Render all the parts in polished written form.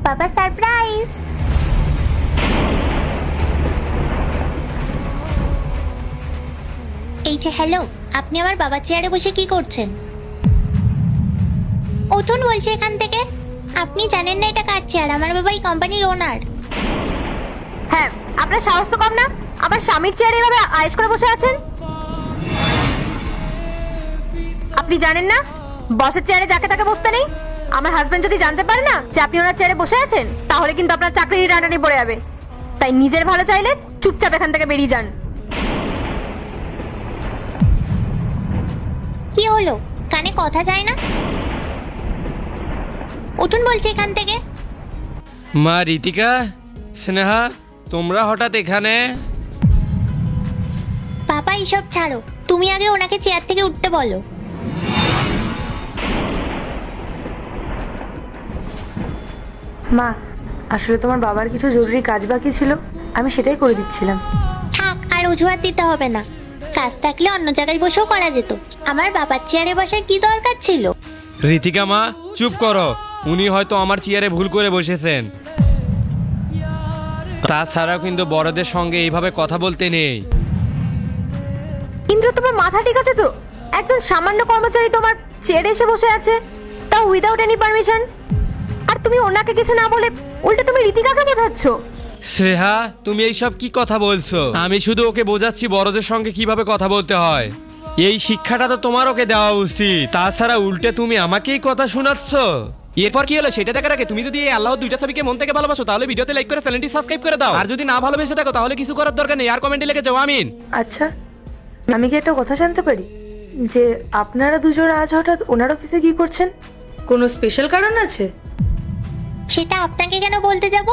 বাবা সারপ্রাইজ। এই যে হ্যালো, আপনি আমার বাবার চেয়ারে বসে কি করছেন? উঠুন বলছি এখান থেকে। আপনি জানেন না এটা কার চেয়ার? আমার বাবা এই কোম্পানির ওনার। হ্যাঁ, আপনার সাহস তো কম না, আমার স্বামীর চেয়ারে এভাবে আয়েশ করে বসে আছেন। আপনি জানেন না বসের চেয়ারে যাকে তাকে বসতে নেই? আমার হাজবেন্ড যদি জানতে পারে না যে আপনি ওনার চেয়ারে বসে আছেন, তাহলে কিন্তু আপনার চাকরির টানাটানি পড়ে যাবে। তাই নিজের ভালো চাইলে চুপচাপ এখান থেকে বেরিয়ে যান। কি হলো, কানে কথা যায় না? উঠুন বলছি এখান থেকে। মা ঋতিকা, স্নেহা, তোমরা হঠাৎ এখানে? বাবা এইসব ছাড়ো, তুমি আগে ওনাকে চেয়ার থেকে উঠতে বলো। মা, আসলে তোমার বাবার কিছু জরুরি কাজ বাকি ছিল, আমি সেটাই করে দিচ্ছিলাম। থাক, আর অজুহাত দিতে হবে না। কাজ থাকলে অন্য জায়গায় বসেও করা যেত। আমার বাবার চেয়ারে বসার কি দরকার ছিল? ঋতিকা মা, চুপ করো। উনি হয়তো আমার চেয়ারে ভুল করে বসেছেন। তাছাড়াও কিন্তু বড়দের সঙ্গে এইভাবে কথা বলতে নেই। ইন্দ্র, তোমার মাথা ঠিক আছে তো? একজন সামান্য কর্মচারী তোমার চেয়ারে এসে বসে আছে, তাও উইদাউট এনি পারমিশন। আর তুমি ওনাকে কিছু না বলে উল্টে তুমি ঋতিকাকে বোঝাচ্ছ। শ্রেহা, তুমি এইসব কি কথা বলছো? আমি শুধু ওকে বোঝাচ্ছি বড়দের সঙ্গে কিভাবে কথা বলতে হয়। এই শিক্ষাটা তো তোমার ওকে দেওয়া উচিত। তাছাড়া উল্টে তুমি আমাকেই কথা শোনাচ্ছ। এরপর কি হলো সেটা দেখার আগে তুমি যদি এই আল্লাহর দুইটা ছবিকে মন থেকে ভালোবাসো, তাহলে ভিডিওতে লাইক করে চ্যানেলটি সাবস্ক্রাইব করে দাও। আর যদি না ভালোবেসে থাকো তাহলে কিছু করার দরকার নেই, আর কমেন্টে লিখে যাও আমিন। আচ্ছা, আমি কি একটা কথা জানতে পারি যে আপনারা দুজন আজ হঠাৎ ওনার অফিসে কি করছেন? কোনো স্পেশাল কারণ আছে? সেটা আপনাকে কেন বলতে যাব?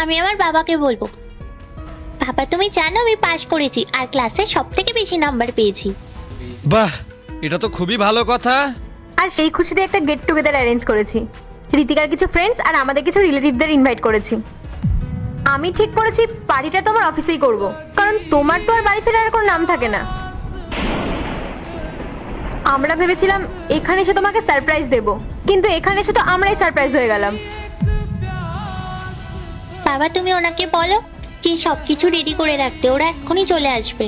আমি আমার বাবাকে বলবো। বাবা, তুমি জানো আমি পাশ করেছি আর ক্লাসে সবথেকে বেশি নাম্বার পেয়েছি। বাহ, এটা তো খুবই ভালো কথা। আর সেই খুশিতে একটা গেট টুগেদার অ্যারেঞ্জ করেছি। ঋতিকার কিছু ফ্রেন্ডস আর আমাদের কিছু রিলেটিভদের ইনভাইট করেছি। আমি ঠিক করেছি পার্টিটা তোমার অফিসেই করব, কারণ তোমার তো আর বাড়ি ফেরার কোনো নাম থাকে না। আমরা ভেবেছিলাম এখানে এসে তোমাকে সারপ্রাইজ দেব, কিন্তু এখানে এসে তো আমরাই সারপ্রাইজ হয়ে গেলাম। বাবা, তুমি ওনাকে বলো যে সবকিছু রেডি করে রাখতে, ওরা এক্ষুনি চলে আসবে।